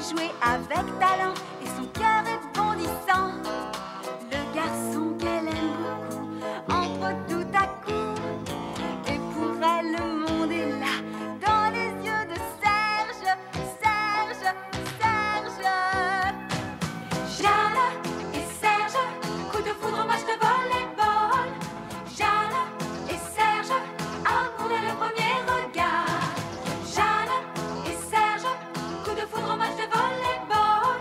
jouer avec talent et son cœur est bondissant. Le garçon qu'elle aime beaucoup entre tout à coup. Et pour elle, le monde est là, dans les yeux de Serge, Serge, Serge. Jeanne et Serge, coup de foudre, match de volleyball. Jeanne et Serge, amour dès le premier regard. Jeanne et Serge, coup de foudre, match de volleyball.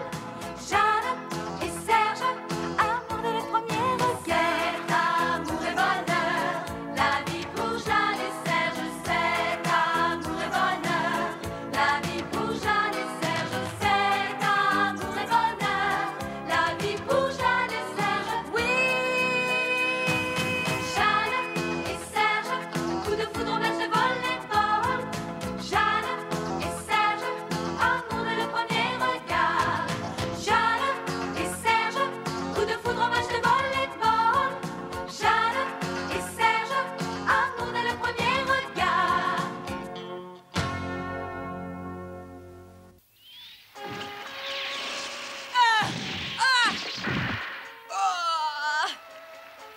Jeanne et Serge, amour dès le premier regard. C'est amour et bonheur, la vie pour Jeanne et Serge. C'est amour et bonheur, la vie pour Jeanne et Serge. C'est amour et bonheur, la vie pour Jeanne et Serge. Oui, Jeanne et Serge, coup de foudre, match de volleyball. Jeanne et Serge, amour dès le premier regard. Jeanne et Serge, coup de foudre, match de volleyball. Jeanne et Serge, amour dès le premier regard.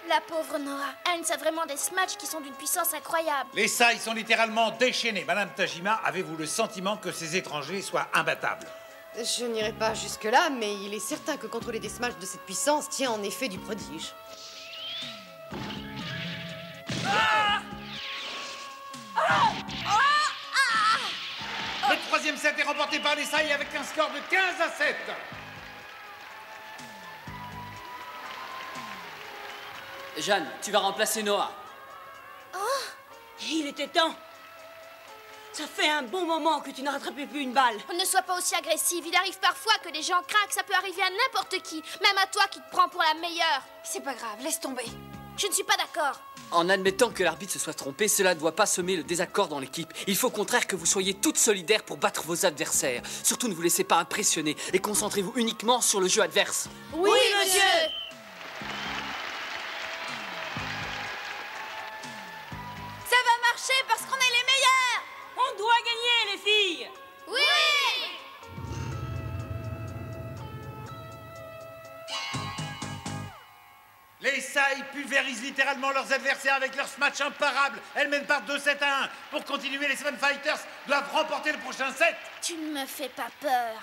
La pauvre Noah. Heinz a vraiment des smatchs qui sont d'une puissance incroyable. Les sailles sont littéralement déchaînés. Madame Tajima, avez-vous le sentiment que ces étrangers soient imbattables? Je n'irai pas jusque-là, mais il est certain que contrôler des smash de cette puissance tient en effet du prodige. Le troisième set est remporté par les sailles avec un score de 15-7. Jeanne, tu vas remplacer Noah. Il était temps. Ça fait un bon moment que tu n'as rattrapé plus une balle. Ne sois pas aussi agressive. Il arrive parfois que les gens craquent. Ça peut arriver à n'importe qui. Même à toi qui te prends pour la meilleure. C'est pas grave, laisse tomber. Je ne suis pas d'accord. En admettant que l'arbitre se soit trompé, cela ne doit pas semer le désaccord dans l'équipe. Il faut au contraire que vous soyez toutes solidaires pour battre vos adversaires. Surtout ne vous laissez pas impressionner et concentrez-vous uniquement sur le jeu adverse. Oui, monsieur. Ça va marcher parce qu'on est les meilleurs. On doit gagner, les filles. Oui. Les sailles pulvérisent littéralement leurs adversaires avec leur smash imparable. Elles mènent par 2-7 à 1. Pour continuer, les Seven Fighters doivent remporter le prochain set. Tu ne me fais pas peur.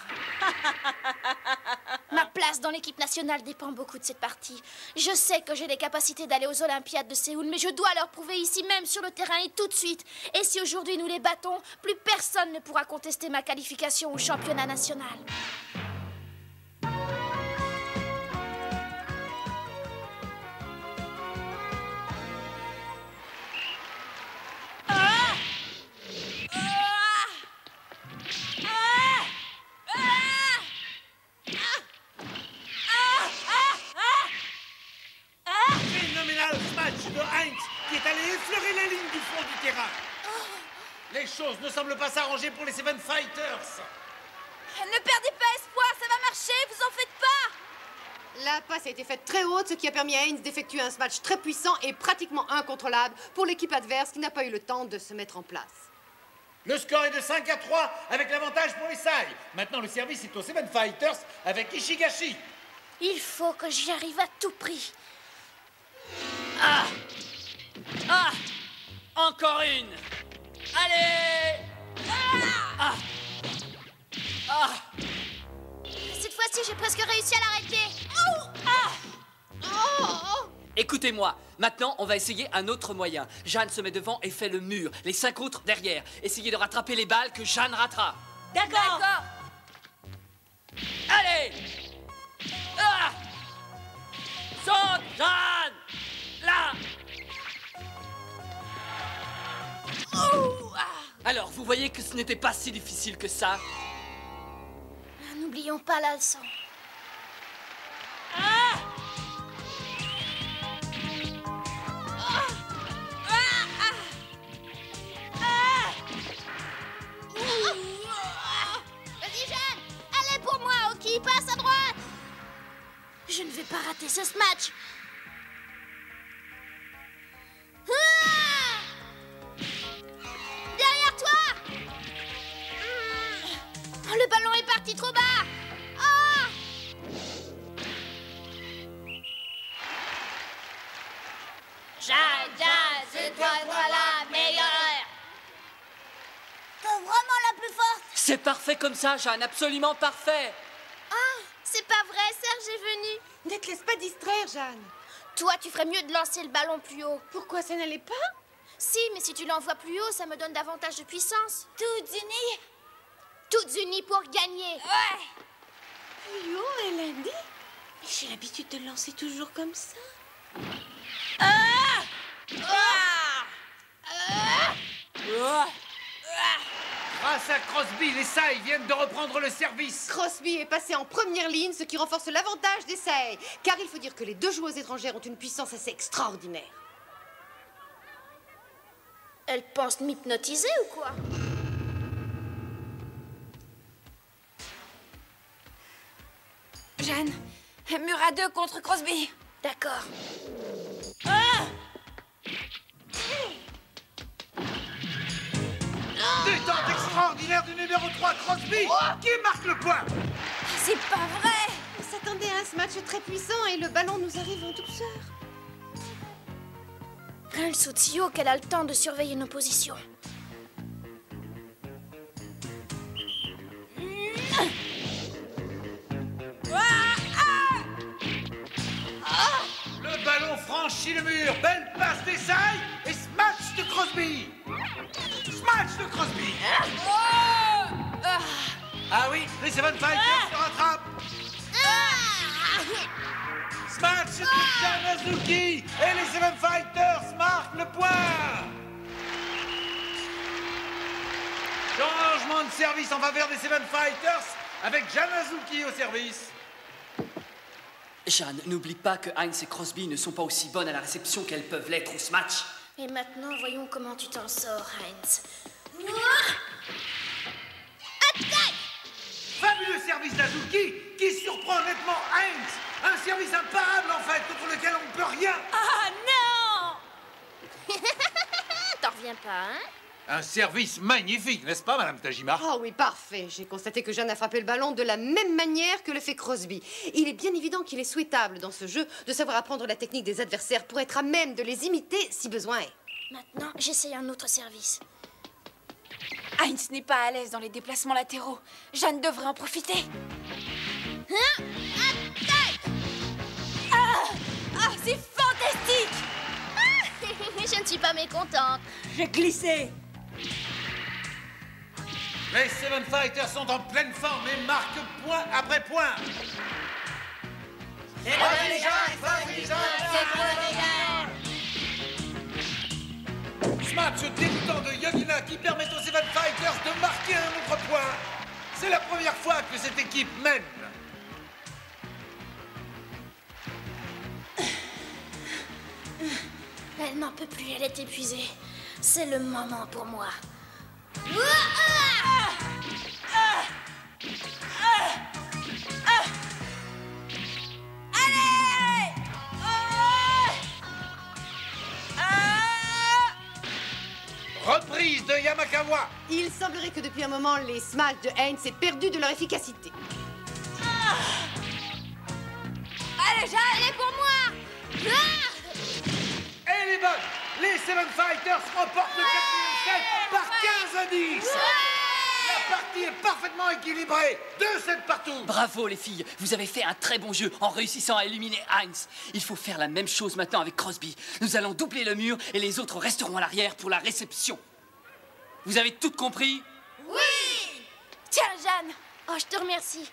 Ma place dans l'équipe nationale dépend beaucoup de cette partie. Je sais que j'ai les capacités d'aller aux Olympiades de Séoul, mais je dois leur prouver ici même sur le terrain et tout de suite. Et si aujourd'hui nous les battons, plus personne ne pourra contester ma qualification au championnat national. Phénoménal smash de Heinz qui est allé effleurer la ligne du fond du terrain. Les choses ne semblent pas s'arranger pour les Seven Fighters. Ne perdez pas espoir, ça va marcher, vous en faites pas. La passe a été faite très haute, ce qui a permis à Heinz d'effectuer un smash très puissant et pratiquement incontrôlable pour l'équipe adverse qui n'a pas eu le temps de se mettre en place. Le score est de 5-3 avec l'avantage pour les sailles. Maintenant, le service est aux Seven Fighters avec Ishigashi. Il faut que j'y arrive à tout prix. Encore une. Allez. Cette fois-ci, j'ai presque réussi à l'arrêter. Écoutez-moi, maintenant on va essayer un autre moyen. Jeanne se met devant et fait le mur, les 5 autres derrière. Essayez de rattraper les balles que Jeanne rattrape. D'accord. Allez. Saute, Jeanne. Là. Alors, vous voyez que ce n'était pas si difficile que ça. N'oublions pas la leçon. Vas-y, Jeanne. Allez pour moi, Oki, passe à droite. Je ne vais pas rater ce match. Derrière toi. Le ballon est parti trop bas. C'est parfait comme ça, Jeanne, absolument parfait. Ah, c'est pas vrai, Serge est venu. Ne te laisse pas distraire, Jeanne. Toi, tu ferais mieux de lancer le ballon plus haut. Pourquoi ça n'allait pas? Si, mais si tu l'envoies plus haut, ça me donne davantage de puissance. Toutes unies. Toutes unies pour gagner. Ouais. Plus haut, elle a dit. Mais j'ai l'habitude de le lancer toujours comme ça. Grâce à Crosby, les Sailles viennent de reprendre le service. Crosby est passé en première ligne, ce qui renforce l'avantage des Sailles. Car il faut dire que les deux joueuses étrangères ont une puissance assez extraordinaire. Elle pense m'hypnotiser ou quoi? Jeanne, mur à 2 contre Crosby. D'accord. Détente extraordinaire du numéro 3, Crosby, qui marque le point. C'est pas vrai. On s'attendait à un match très puissant et le ballon nous arrive en douceur. Elle saute si haut qu'elle a le temps de surveiller nos positions. Le ballon franchit le mur. Belle passe des Sailles et smash de Crosby. Smash de Crosby. Ah oui, les Seven Fighters se rattrapent. Smash de Jeanne Azuki et les Seven Fighters marquent le point. Changement de service en faveur des Seven Fighters avec Jeanne Azuki au service. Jeanne, n'oublie pas que Heinz et Crosby ne sont pas aussi bonnes à la réception qu'elles peuvent l'être au smash. Et maintenant, voyons comment tu t'en sors, Heinz. Fabuleux service d'Azuki qui surprend nettement Heinz. Un service imparable en fait, contre lequel on ne peut rien. Ah non. T'en reviens pas, hein? Un service magnifique, n'est-ce pas, Madame Tajima? Ah oui, parfait. J'ai constaté que Jeanne a frappé le ballon de la même manière que le fait Crosby. Il est bien évident qu'il est souhaitable dans ce jeu de savoir apprendre la technique des adversaires pour être à même de les imiter si besoin est. Maintenant, j'essaye un autre service. Heinz n'est pas à l'aise dans les déplacements latéraux. Jeanne devrait en profiter. C'est fantastique. Je ne suis pas mécontente. J'ai glissé. Les Seven Fighters sont en pleine forme et marquent point après point. Smash débutant de Yogina qui permet aux Seven Fighters de marquer un autre point. C'est la première fois que cette équipe mène. Elle n'en peut plus, elle est épuisée. C'est le moment pour moi. Reprise de Yamakawa. Il semblerait que depuis un moment, les smash de Heinz aient perdu de leur efficacité. Allez, Jeanne. Elle est pour moi. Elle est bonne. Les Seven Fighters remportent le 4e set par 15 à 10. La partie est parfaitement équilibrée. 2-7 partout. Bravo les filles, vous avez fait un très bon jeu en réussissant à éliminer Heinz. Il faut faire la même chose maintenant avec Crosby. Nous allons doubler le mur et les autres resteront à l'arrière pour la réception. Vous avez tout compris? Tiens, Jeanne. Oh, je te remercie.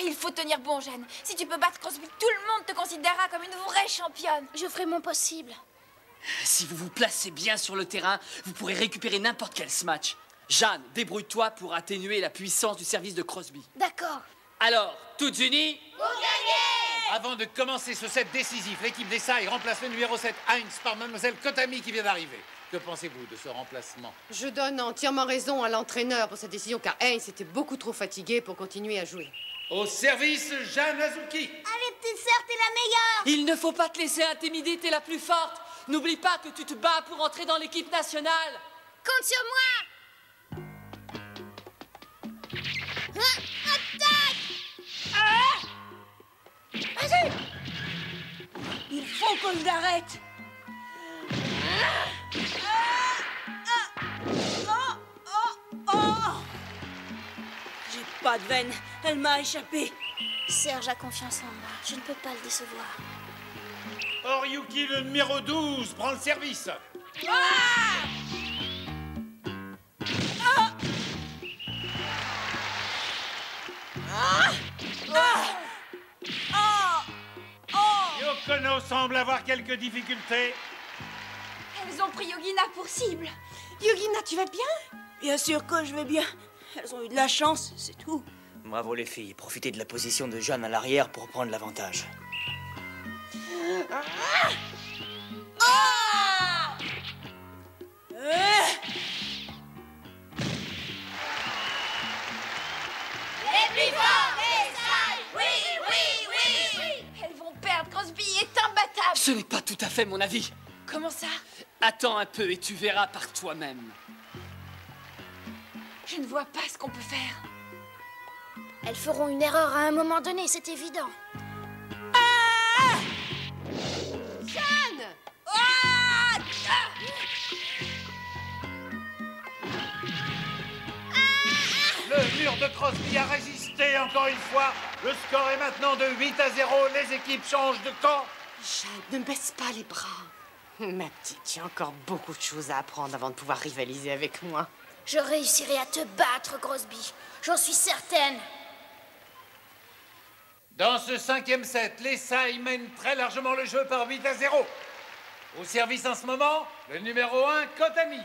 Il faut tenir bon, Jeanne. Si tu peux battre Crosby, tout le monde te considérera comme une vraie championne. Je ferai mon possible. Si vous vous placez bien sur le terrain, vous pourrez récupérer n'importe quel smash. Jeanne, débrouille-toi pour atténuer la puissance du service de Crosby. D'accord. Alors, toutes unies? Avant de commencer ce set décisif, l'équipe des Sailles remplace le numéro 7 Heinz par Mademoiselle Kotami qui vient d'arriver. Que pensez-vous de ce remplacement? Je donne entièrement raison à l'entraîneur pour cette décision car Heinz était beaucoup trop fatigué pour continuer à jouer. Au service, Jeanne Azuki. Allez, petite sœur, t'es la meilleure. Il ne faut pas te laisser intimider, t'es la plus forte. N'oublie pas que tu te bats pour entrer dans l'équipe nationale. Compte sur moi. Attaque. Il faut qu'on l'arrête. Oh Pas de veine, elle m'a échappé. Serge a confiance en moi. Je ne peux pas le décevoir. Oryuki, le numéro 12, prend le service. Yokono semble avoir quelques difficultés. Elles ont pris Yogina pour cible. Yogina, tu vas bien? Bien sûr que je vais bien. Elles ont eu de la chance, c'est tout. Bravo les filles, profitez de la position de Jeanne à l'arrière pour prendre l'avantage. Elles vont perdre. Crosby est imbattable. Ce n'est pas tout à fait mon avis. Comment ça? Attends un peu et tu verras par toi-même. Je ne vois pas ce qu'on peut faire. Elles feront une erreur à un moment donné, c'est évident. Jeanne! Le mur de Crosby a résisté encore une fois. Le score est maintenant de 8-0. Les équipes changent de camp. Jeanne, ne baisse pas les bras. Ma petite, tu as encore beaucoup de choses à apprendre avant de pouvoir rivaliser avec moi. Je réussirai à te battre, Crosby. J'en suis certaine. Dans ce 5e set, les Sai mènent très largement le jeu par 8-0. Au service en ce moment, le numéro 1, Kotani.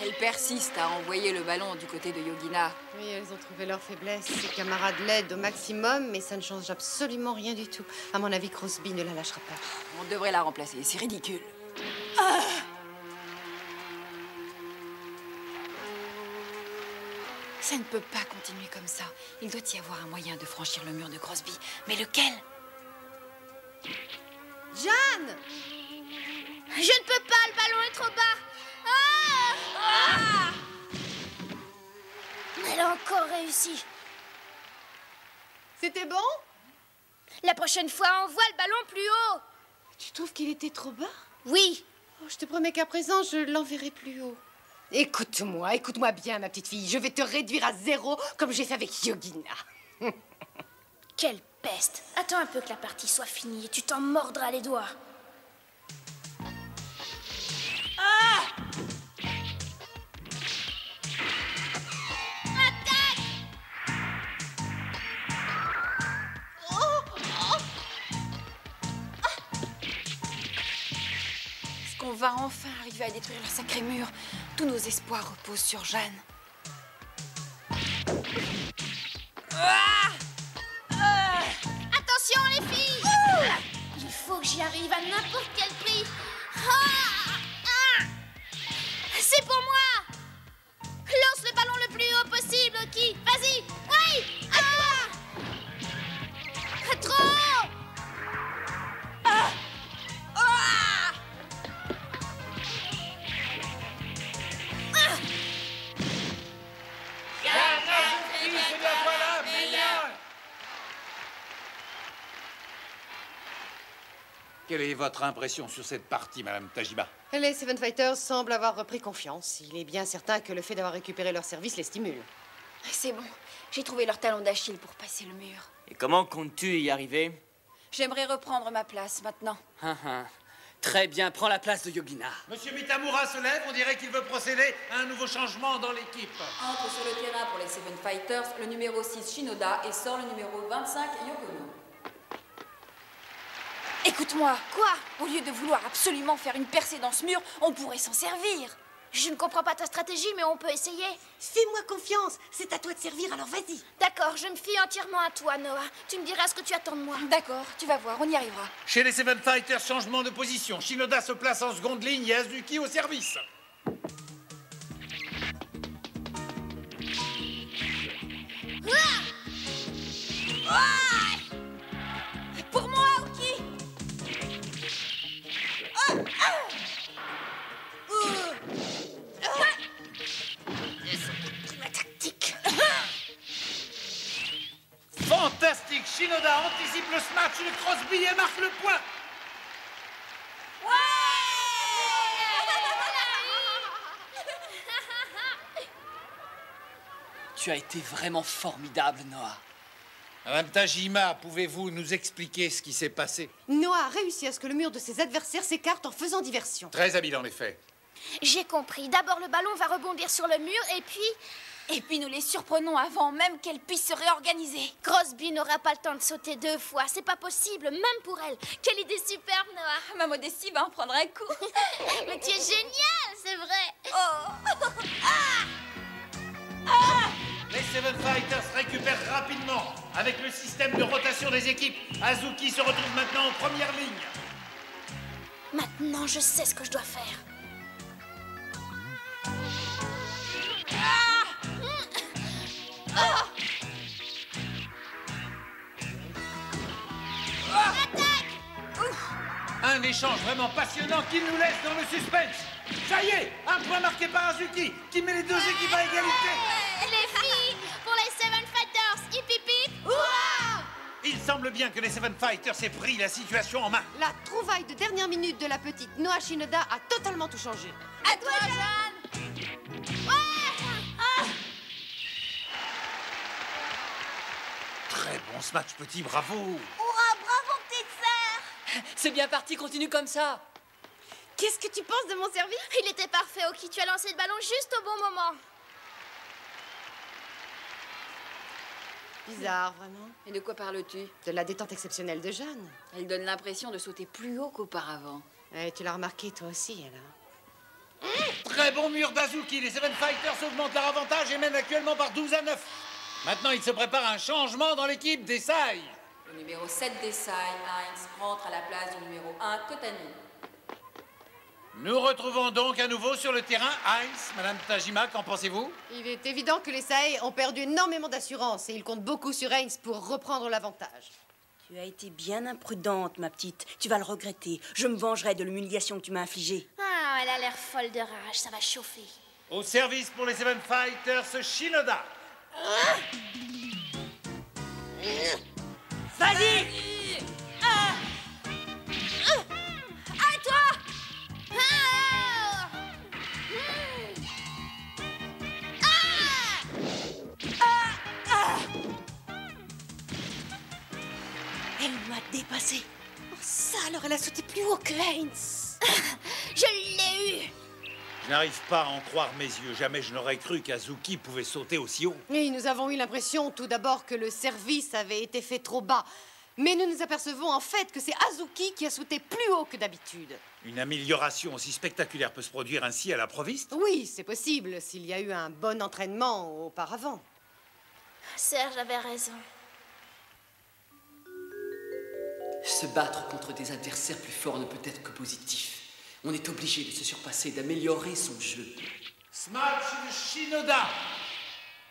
Elles persistent à envoyer le ballon du côté de Yogina. Oui, elles ont trouvé leur faiblesse. Ses camarades l'aident au maximum, mais ça ne change absolument rien du tout. À mon avis, Crosby ne la lâchera pas. On devrait la remplacer, c'est ridicule. Ça ne peut pas continuer comme ça. Il doit y avoir un moyen de franchir le mur de Crosby. Mais lequel? Jeanne! Je ne peux pas, le ballon est trop bas. Elle a encore réussi. C'était bon? La prochaine fois, envoie le ballon plus haut. Tu trouves qu'il était trop bas? Oui. Oh, je te promets qu'à présent, je l'enverrai plus haut. Écoute-moi bien, ma petite fille. Je vais te réduire à 0, comme j'ai fait avec Yogina. Quelle peste. Attends un peu que la partie soit finie et tu t'en mordras les doigts. Est-ce qu'on va enfin arriver à détruire leur sacré mur? Tous nos espoirs reposent sur Jeanne. Attention les filles. Il faut que j'y arrive à n'importe quel prix. C'est pour moi. Lance le ballon le plus haut possible, Oki. Vas-y. Oui. À toi. Trop. Quelle est votre impression sur cette partie, Madame Tajiba? Les Seven Fighters semblent avoir repris confiance. Il est bien certain que le fait d'avoir récupéré leur service les stimule. C'est bon, j'ai trouvé leur talon d'Achille pour passer le mur. Et comment comptes-tu y arriver? J'aimerais reprendre ma place maintenant. Très bien, prends la place de Yogina. Monsieur Mitamura se lève, on dirait qu'il veut procéder à un nouveau changement dans l'équipe. Entre sur le terrain pour les Seven Fighters le numéro 6 Shinoda et sort le numéro 25 Yokono. Écoute-moi. Quoi? Au lieu de vouloir absolument faire une percée dans ce mur, on pourrait s'en servir. Je ne comprends pas ta stratégie, mais on peut essayer. Fais-moi confiance. C'est à toi de servir, alors vas-y. D'accord, je me fie entièrement à toi, Noah. Tu me diras ce que tu attends de moi. D'accord, tu vas voir, on y arrivera. Chez les Seven Fighters, changement de position. Shinoda se place en seconde ligne et Azuki au service. Pour moi, Oki. Fantastique! Shinoda anticipe le smash de Crosby et marque le point. Tu as été vraiment formidable, Noah. Madame Tajima, pouvez-vous nous expliquer ce qui s'est passé? Noah a réussi à ce que le mur de ses adversaires s'écarte en faisant diversion. Très habile en effet. J'ai compris. D'abord, le ballon va rebondir sur le mur et puis... Et puis nous les surprenons avant même qu'elle puisse se réorganiser. Crosby n'aura pas le temps de sauter 2 fois. C'est pas possible, même pour elle. Quelle idée superbe, Noah. Ma modestie va en prendre un coup. Mais tu es génial, c'est vrai. Les Seven Fighters récupèrent rapidement. Avec le système de rotation des équipes, Azuki se retrouve maintenant en première ligne. Maintenant, je sais ce que je dois faire. Un échange vraiment passionnant qui nous laisse dans le suspense. Ça y est, un point marqué par Azuki qui met les deux équipes à égalité. Les filles, pour les Seven Fighters, hip hip hip. Il semble bien que les Seven Fighters aient pris la situation en main. La trouvaille de dernière minute de la petite Noah Shinoda a totalement tout changé. À toi, Jeanne. Très bon ce match, petit, bravo. C'est bien parti, continue comme ça. Qu'est-ce que tu penses de mon service? Il était parfait, Oki. Tu as lancé le ballon juste au bon moment. Bizarre, vraiment. Et de quoi parles-tu? De la détente exceptionnelle de Jeanne. Elle donne l'impression de sauter plus haut qu'auparavant. Tu l'as remarqué toi aussi, alors. Très bon mur d'Azuki. Les Seven Fighters augmentent leur avantage et mènent actuellement par 12-9. Maintenant, il se prépare un changement dans l'équipe des Sai. Le numéro 7 des Sai, Heinz, rentre à la place du numéro 1, Kotani. Nous retrouvons donc à nouveau sur le terrain Heinz. Madame Tajima, qu'en pensez-vous? Il est évident que les Sai ont perdu énormément d'assurance et ils comptent beaucoup sur Heinz pour reprendre l'avantage. Tu as été bien imprudente, ma petite. Tu vas le regretter. Je me vengerai de l'humiliation que tu m'as infligée. Ah, elle a l'air folle de rage. Ça va chauffer. Au service pour les Seven Fighters, Shinoda. Vas-y! À toi. Elle m'a dépassée. Oh, ça, alors elle a sauté plus haut que Heinz. Je l'ai eu. Je n'arrive pas à en croire mes yeux. Jamais je n'aurais cru qu'Azuki pouvait sauter aussi haut. Et nous avons eu l'impression tout d'abord que le service avait été fait trop bas. Mais nous nous apercevons en fait que c'est Azuki qui a sauté plus haut que d'habitude. Une amélioration aussi spectaculaire peut se produire ainsi à l'improviste? Oui, c'est possible s'il y a eu un bon entraînement auparavant. Serge avait raison. Se battre contre des adversaires plus forts ne peut être que positif. On est obligé de se surpasser, d'améliorer son jeu. Smash de Shinoda.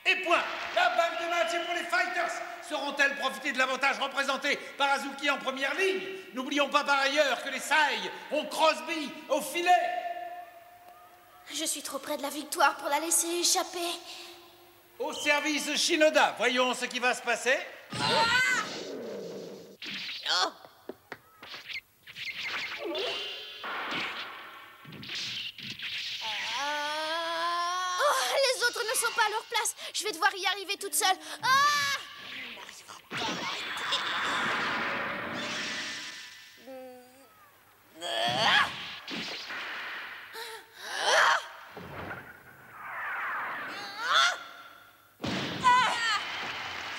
Et point. La balle de match est pour les Fighters. Sauront-elles profiter de l'avantage représenté par Azuki en première ligne? N'oublions pas par ailleurs que les Sai ont Crosby au filet. Je suis trop près de la victoire pour la laisser échapper. Au service Shinoda. Voyons ce qui va se passer. Oh, les autres ne sont pas à leur place. Je vais devoir y arriver toute seule.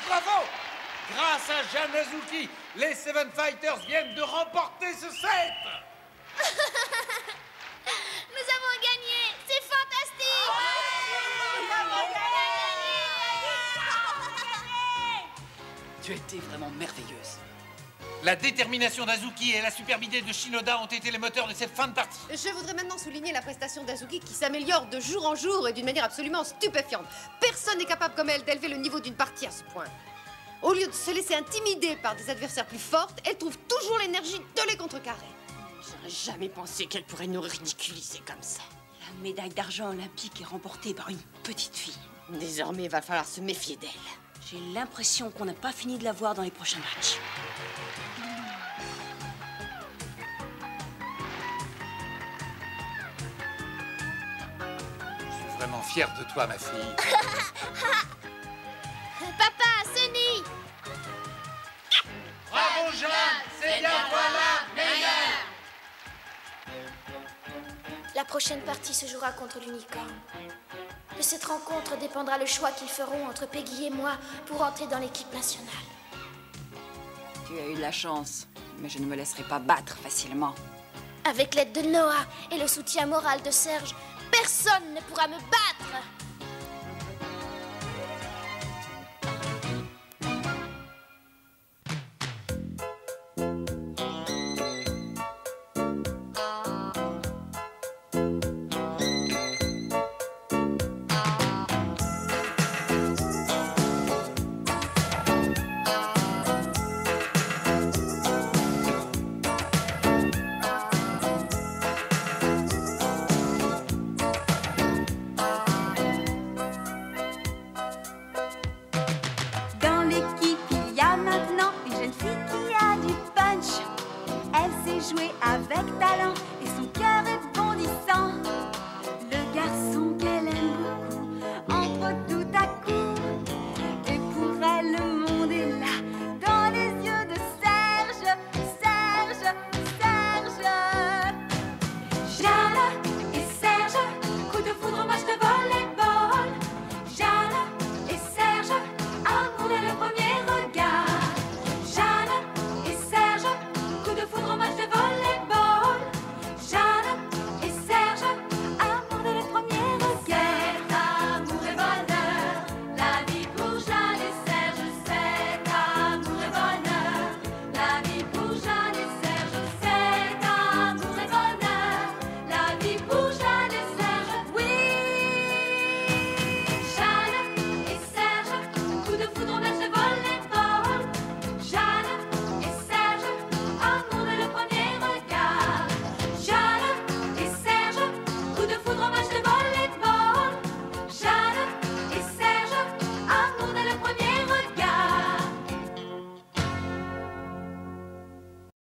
Bravo! Grâce à Jeanne Azuki, les Seven Fighters viennent de remporter ce set. Nous avons gagné. C'est fantastique. Tu as été vraiment merveilleuse. La détermination d'Azuki et la superbe idée de Shinoda ont été les moteurs de cette fin de partie. Je voudrais maintenant souligner la prestation d'Azuki qui s'améliore de jour en jour et d'une manière absolument stupéfiante. Personne n'est capable comme elle d'élever le niveau d'une partie à ce point. Au lieu de se laisser intimider par des adversaires plus fortes, elle trouve toujours l'énergie de les contrecarrer. J'aurais jamais pensé qu'elle pourrait nous ridiculiser comme ça. La médaille d'argent olympique est remportée par une petite fille. Désormais, il va falloir se méfier d'elle. J'ai l'impression qu'on n'a pas fini de la voir dans les prochains matchs. Je suis vraiment fier de toi, ma fille. Papa, Sunny! Bravo, Jeanne! C'est bien toi la meilleure! La prochaine partie se jouera contre l'unicorne. De cette rencontre dépendra le choix qu'ils feront entre Peggy et moi pour entrer dans l'équipe nationale. Tu as eu de la chance, mais je ne me laisserai pas battre facilement. Avec l'aide de Noah et le soutien moral de Serge, personne ne pourra me battre!